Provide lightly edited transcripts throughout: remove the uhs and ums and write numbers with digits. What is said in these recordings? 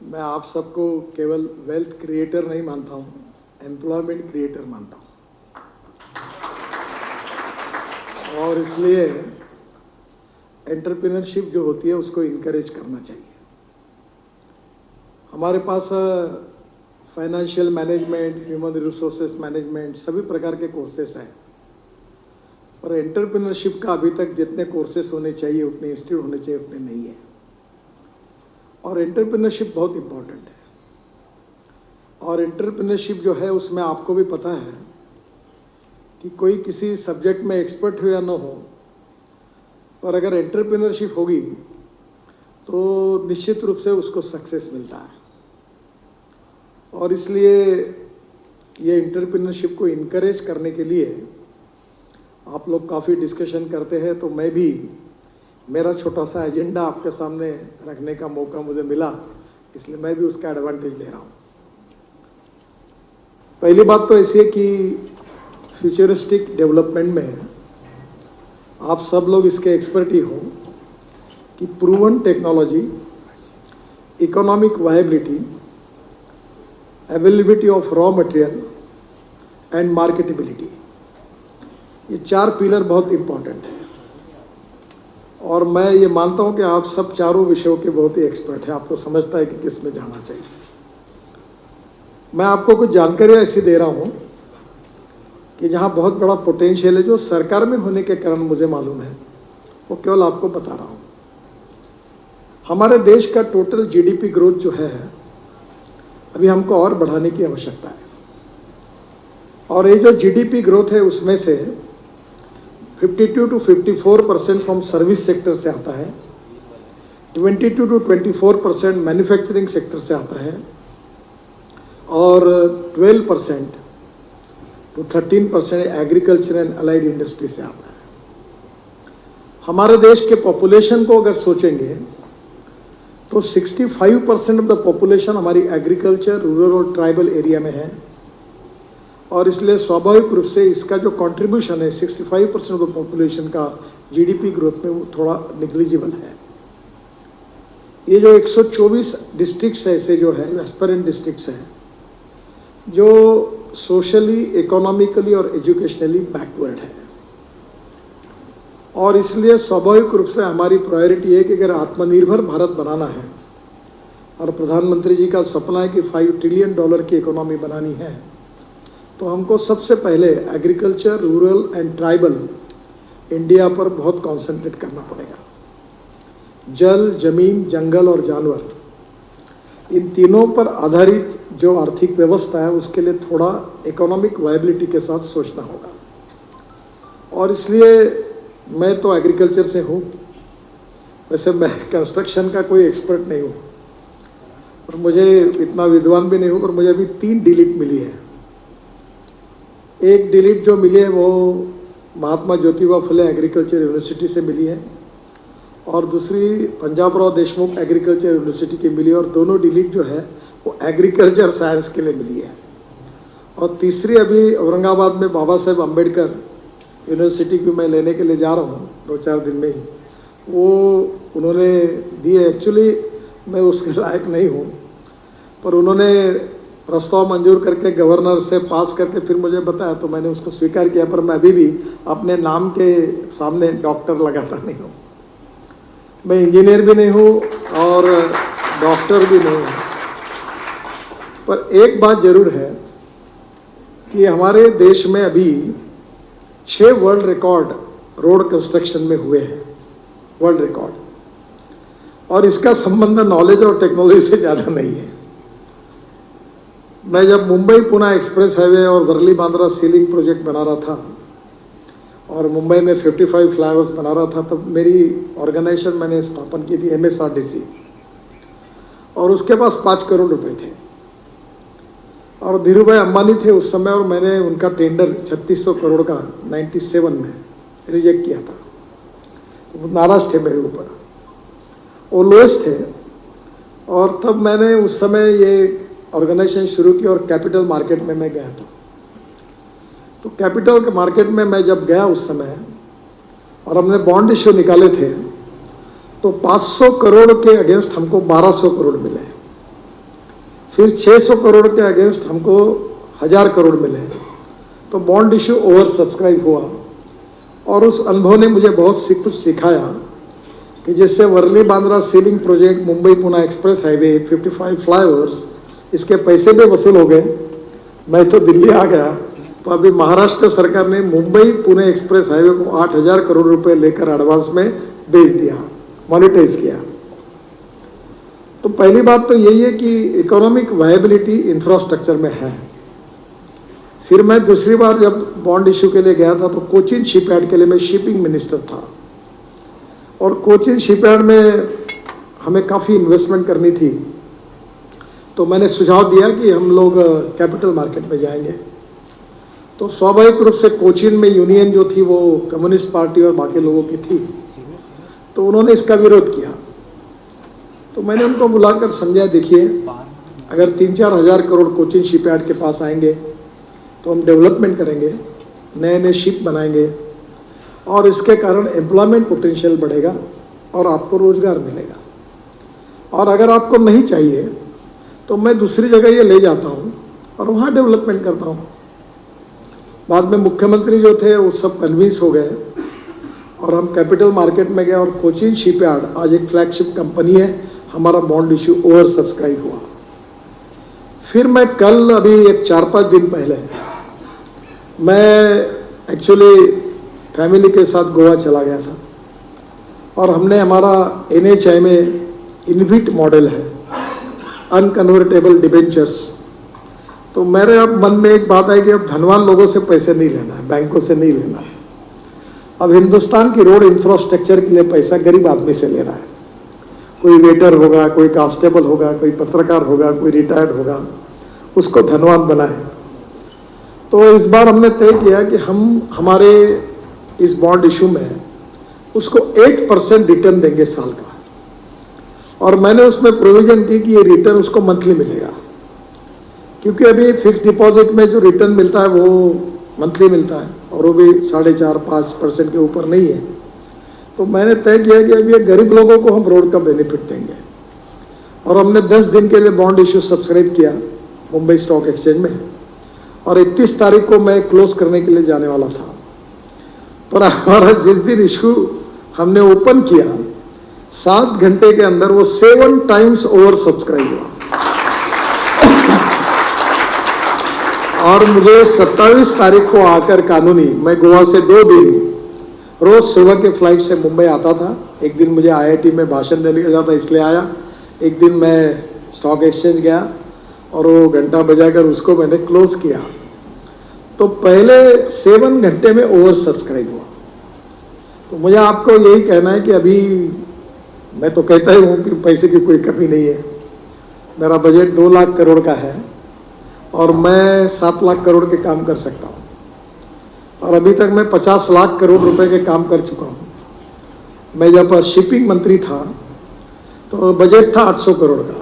मैं आप सबको केवल वेल्थ क्रिएटर नहीं मानता हूं, एम्प्लॉयमेंट क्रिएटर मानता हूं। और इसलिए एंटरप्रेन्योरशिप जो होती है उसको इनकरेज करना चाहिए। हमारे पास financial management, human resources management सभी प्रकार के कोर्सेस हैं, और एंटरप्रेन्योरशिप का अभी तक जितने कोर्सेस होने चाहिए, उतने इंस्टीट्यूट होने चाहिए, उतने नहीं है। और एंटरप्रेन्योरशिप बहुत इम्पोर्टेंट है। और एंटरप्रेन्योरशिप जो है उसमें आपको भी पता है कि कोई किसी सब्जेक्ट में एक्सपर्ट हो या ना हो, और अगर एंटरप्रेन्योरशिप होगी तो निश्चित रूप से उसको सक्सेस मिलता है। और इसलिए ये एंटरप्रेन्योरशिप को इनकरेज करने के लिए आप लोग काफ़ी डिस्कशन करते हैं, तो मैं भी मेरा छोटा सा एजेंडा आपके सामने रखने का मौका मुझे मिला, इसलिए मैं भी उसका एडवांटेज ले रहा हूँ। पहली बात तो ऐसी है कि फ्यूचरिस्टिक डेवलपमेंट में आप सब लोग इसके एक्सपर्ट ही हो कि proven technology, economic viability, availability of raw material and marketability, ये चार पिलर बहुत इंपॉर्टेंट है। और मैं ये मानता हूं कि आप सब चारों विषयों के बहुत ही एक्सपर्ट हैं, आपको समझता है कि किस में जाना चाहिए। मैं आपको कुछ जानकारी ऐसी दे रहा हूं कि जहां बहुत बड़ा पोटेंशियल है, जो सरकार में होने के कारण मुझे मालूम है, वो केवल आपको बता रहा हूं। हमारे देश का टोटल जीडीपी ग्रोथ जो है अभी हमको और बढ़ाने की आवश्यकता है। और ये जो जीडीपी ग्रोथ है उसमें से 52 to 54% फ्रॉम सर्विस सेक्टर से आता है, 22 to 24% मैन्युफैक्चरिंग सेक्टर से आता है, और 12% to 13% agriculture and allied industry से आता है। हमारे देश के पॉपुलेशन को अगर सोचेंगे तो 65% ऑफ द पॉपुलेशन हमारी एग्रीकल्चर, रूरल और ट्राइबल एरिया में है। और इसलिए स्वाभाविक रूप से इसका जो कंट्रीब्यूशन है 65% ऑफ द पॉपुलेशन का जीडीपी ग्रोथ में, वो थोड़ा निग्लिजिबल है। ये जो 124 डिस्ट्रिक्ट्स ऐसे जो है एस्पिरेंट डिस्ट्रिक्ट्स हैं, जो सोशली, इकोनॉमिकली और एजुकेशनली बैकवर्ड है। और इसलिए स्वाभाविक रूप से हमारी प्रायोरिटी है कि अगर आत्मनिर्भर भारत बनाना है, और प्रधानमंत्री जी का सपना है कि $5 ट्रिलियन की इकोनॉमी बनानी है, तो हमको सबसे पहले agriculture, rural and tribal India पर बहुत कंसंट्रेट करना पड़ेगा। जल, जमीन, जंगल और जानवर, इन तीनों पर आधारित जो आर्थिक व्यवस्था है उसके लिए थोड़ा इकोनॉमिक वायबिलिटी के साथ सोचना होगा। और इसलिए मैं तो एग्रीकल्चर से हूँ, वैसे मैं कंस्ट्रक्शन का कोई एक्सपर्ट नहीं हूँ, और मुझे इतना विद्वान भी नहीं हूँ, पर मुझे अभी 3 डिलीट मिली है। एक डिलीट जो मिली है वो महात्मा ज्योतिबा फुले एग्रीकल्चर यूनिवर्सिटी से मिली है, और दूसरी पंजाब राव देशमुख एग्रीकल्चर यूनिवर्सिटी की मिली है, और दोनों डिलीट जो है वो एग्रीकल्चर साइंस के लिए मिली है। और तीसरी अभी औरंगाबाद में बाबा साहेब अम्बेडकर यूनिवर्सिटी की मैं लेने के लिए जा रहा हूँ 2-4 दिन में ही, वो उन्होंने दी है। एक्चुअली मैं उसके लायक नहीं हूँ, पर उन्होंने प्रस्ताव मंजूर करके गवर्नर से पास करके फिर मुझे बताया, तो मैंने उसको स्वीकार किया। पर मैं अभी भी अपने नाम के सामने डॉक्टर लगाता नहीं हूँ। मैं इंजीनियर भी नहीं हूँ और डॉक्टर भी नहीं हूँ। पर एक बात जरूर है कि हमारे देश में अभी 6 वर्ल्ड रिकॉर्ड रोड कंस्ट्रक्शन में हुए हैं, वर्ल्ड रिकॉर्ड। और इसका संबंध नॉलेज और टेक्नोलॉजी से ज़्यादा नहीं है। मैं जब मुंबई पुणे एक्सप्रेस हाईवे और वर्ली बांद्रा सीलिंग प्रोजेक्ट बना रहा था, और मुंबई में 55 फ्लाईओवर्स बना रहा था, तब मेरी ऑर्गेनाइजेशन मैंने स्थापन की थी MSRDC, और उसके पास 5 करोड़ रुपए थे। और धीरू भाई अंबानी थे उस समय, और मैंने उनका टेंडर 3600 करोड़ का 97 में रिजेक्ट किया था। तो वो नाराज थे मेरे ऊपर, वो लोएस्ट थे। और तब मैंने उस समय ये ऑर्गेनाइजेशन शुरू की, और कैपिटल मार्केट में मैं गया था। तो कैपिटल के मार्केट में मैं जब गया उस समय, और हमने बॉन्ड इश्यू निकाले थे, तो 500 करोड़ के अगेंस्ट हमको 1200 करोड़ मिले। फिर 600 करोड़ के अगेंस्ट हमको 1000 करोड़ मिले, तो बॉन्ड इशू ओवर सब्सक्राइब हुआ। और उस अनुभव ने मुझे बहुत कुछ सिखाया कि जैसे Worli Bandra sea link project, Mumbai Pune express highway, 55 flyovers, इसके पैसे भी वसूल हो गए। मैं तो दिल्ली आ गया, तो अभी महाराष्ट्र सरकार ने मुंबई पुणे एक्सप्रेस हाईवे को 8000 करोड़ रुपए लेकर एडवांस में बेच दिया, मोनेटाइज किया। तो पहली बात तो यही है कि इकोनॉमिक वायबिलिटी इंफ्रास्ट्रक्चर में है। फिर मैं दूसरी बार जब बॉन्ड इश्यू के लिए गया था तो कोचिन शिपयार्ड के लिए मैं शिपिंग मिनिस्टर था, और कोचिन शिपयार्ड में हमें काफ़ी इन्वेस्टमेंट करनी थी। तो मैंने सुझाव दिया कि हम लोग कैपिटल मार्केट में जाएंगे। तो स्वाभाविक रूप से कोचिन में यूनियन जो थी वो कम्युनिस्ट पार्टी और बाकी लोगों की थी, तो उन्होंने इसका विरोध किया। तो मैंने उनको बुलाकर समझाया, देखिए अगर 3-4 हज़ार करोड़ कोचिन शिपयार्ड के पास आएंगे तो हम डेवलपमेंट करेंगे, नए नए शिप बनाएंगे, और इसके कारण एम्प्लॉयमेंट पोटेंशियल बढ़ेगा और आपको रोजगार मिलेगा। और अगर आपको नहीं चाहिए तो मैं दूसरी जगह ये ले जाता हूँ और वहाँ डेवलपमेंट करता हूँ। बाद में मुख्यमंत्री जो थे वो सब कन्विंस हो गए और हम कैपिटल मार्केट में गए, और कोचिन शिपयार्ड आज एक फ्लैगशिप कंपनी है। हमारा बॉन्ड इश्यू ओवर सब्सक्राइब हुआ। फिर मैं कल, अभी एक 4-5 दिन पहले, मैं एक्चुअली फैमिली के साथ गोवा चला गया था, और हमने हमारा NHI में इनविट मॉडल है, अनकन्वर्टेबल डिबेंचर्स। तो मेरे अब मन में एक बात आई कि अब धनवान लोगों से पैसे नहीं लेना है, बैंकों से नहीं लेना है। अब हिंदुस्तान की रोड इंफ्रास्ट्रक्चर के लिए पैसा गरीब आदमी से ले रहा है। कोई वेटर होगा, कोई कांस्टेबल होगा, कोई पत्रकार होगा, कोई रिटायर्ड होगा, उसको धनवान बनाए। तो इस बार हमने तय किया कि हम हमारे इस बॉन्ड इशू में उसको 8% रिटर्न देंगे साल का, और मैंने उसमें प्रोविजन की कि ये रिटर्न उसको मंथली मिलेगा, क्योंकि अभी फिक्स डिपॉजिट में जो रिटर्न मिलता है वो मंथली मिलता है, और वो भी 4.5-5% के ऊपर नहीं है। तो मैंने तय किया कि अभी ये गरीब लोगों को हम रोड का बेनिफिट देंगे, और हमने 10 दिन के लिए बॉन्ड इशू सब्सक्राइब किया मुंबई स्टॉक एक्सचेंज में, और 31 तारीख को मैं क्लोज करने के लिए जाने वाला था। पर हमारा जिस दिन इशू हमने ओपन किया, 7 घंटे के अंदर वो 7 टाइम्स ओवर सब्सक्राइब हुआ। और मुझे 27 तारीख को आकर कानूनी, मैं गोवा से 2 दिन रोज सुबह के फ्लाइट से मुंबई आता था। एक दिन मुझे IIT में भाषण देने का जाता इसलिए आया, एक दिन मैं स्टॉक एक्सचेंज गया और वो घंटा बजाकर उसको मैंने क्लोज किया। तो पहले 7 घंटे में ओवर सब्सक्राइब हुआ। तो मुझे आपको यही कहना है कि अभी मैं तो कहता ही हूँ कि पैसे की कोई कमी नहीं है। मेरा बजट 2 लाख करोड़ का है और मैं 7 लाख करोड़ के काम कर सकता हूँ, और अभी तक मैं 50 लाख करोड़ रुपए के काम कर चुका हूँ। मैं जब शिपिंग मंत्री था तो बजट था 800 करोड़ का,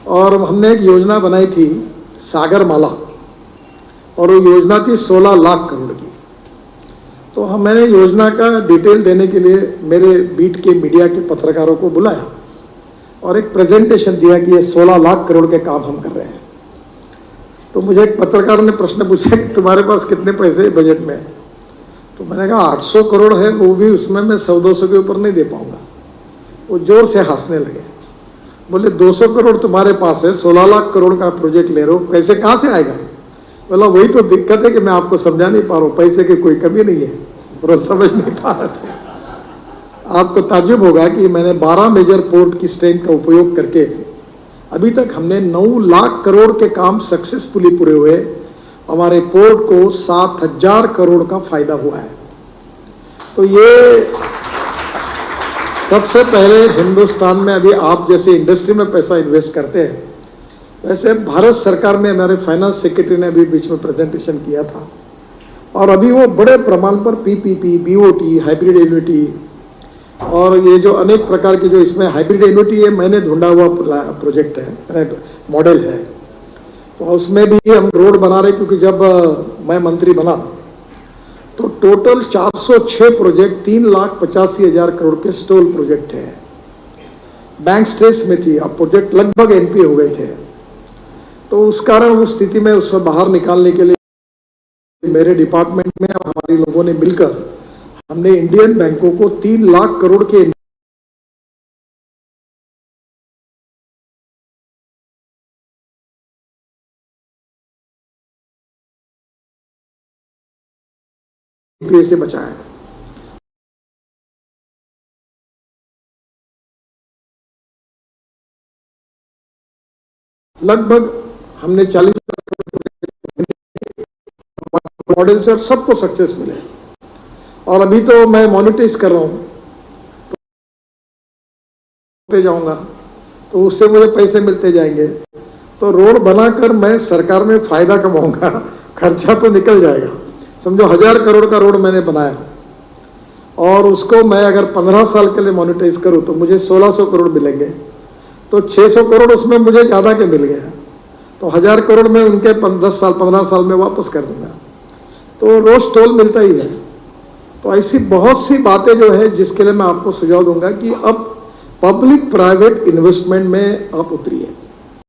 और हमने एक योजना बनाई थी सागरमाला, और वो योजना थी 16 लाख करोड़ की। तो मैंने योजना का डिटेल देने के लिए मेरे बीट के मीडिया के पत्रकारों को बुलाया और एक प्रेजेंटेशन दिया कि ये 16 लाख करोड़ के काम हम कर रहे हैं। तो मुझे एक पत्रकार ने प्रश्न पूछा कि तुम्हारे पास कितने पैसे बजट में? तो मैंने कहा 800 करोड़ है, वो भी उसमें मैं 100-200 के ऊपर नहीं दे पाऊंगा। वो जोर से हंसने लगे, बोले 200 करोड़ तुम्हारे पास है, 16 लाख करोड़ का प्रोजेक्ट ले रहे हो, पैसे कहाँ से आएगा? बोला वही तो दिक्कत है कि मैं आपको समझा नहीं पा रहा हूँ, पैसे की कोई कमी नहीं है, और समझ नहीं पा रहे थे। आपको ताज्जुब होगा कि मैंने 12 मेजर पोर्ट की स्ट्रेंथ का उपयोग करके अभी तक हमने 9 लाख करोड़ के काम सक्सेसफुली पूरे हुए। हमारे पोर्ट को 7000 करोड़ का फायदा हुआ है। तो ये सबसे पहले हिंदुस्तान में अभी आप जैसे इंडस्ट्री में पैसा इन्वेस्ट करते हैं, वैसे भारत सरकार में हमारे फाइनेंस सेक्रेटरी ने अभी बीच में प्रेजेंटेशन किया था, और अभी वो बड़े प्रमाण पर PPP, BOT, हाइब्रिड एन्युटी, और ये जो अनेक प्रकार की जो इसमें हाइब्रिड एन्युटी है, मैंने ढूंढा हुआ प्रोजेक्ट है, मॉडल है। तो उसमें भी हम रोड बना रहे, क्योंकि जब मैं मंत्री बना तो टोटल 406 प्रोजेक्ट 3,85,000 करोड़ के स्टॉल प्रोजेक्ट है। बैंक स्ट्रेस में थी, अब प्रोजेक्ट लगभग NPA हो गए थे। तो उस कारण उस स्थिति में उससे बाहर निकालने के लिए मेरे डिपार्टमेंट में और हमारे लोगों ने मिलकर हमने इंडियन बैंकों को 3 लाख करोड़ के एनपीए से बचाया। लगभग हमने 40 मॉडल से सबको सक्सेस मिले और अभी तो मैं मॉनिटराइज कर रहा हूं, तो जाऊंगा तो उससे मुझे पैसे मिलते जाएंगे, तो रोड बनाकर मैं सरकार में फायदा कमाऊंगा, खर्चा तो निकल जाएगा। समझो 1000 करोड़ का रोड मैंने बनाया और उसको मैं अगर 15 साल के लिए मॉनिटराइज करूं तो मुझे 1600 करोड़ मिलेंगे, तो 600 करोड़ उसमें मुझे ज्यादा के मिल गया, तो 1000 करोड़ में उनके 10 साल 15 साल में वापस कर दूंगा, तो रोज टोल मिलता ही है। तो ऐसी बहुत सी बातें जो है जिसके लिए मैं आपको सुझाव दूंगा कि अब पब्लिक प्राइवेट इन्वेस्टमेंट में आप उतरिए।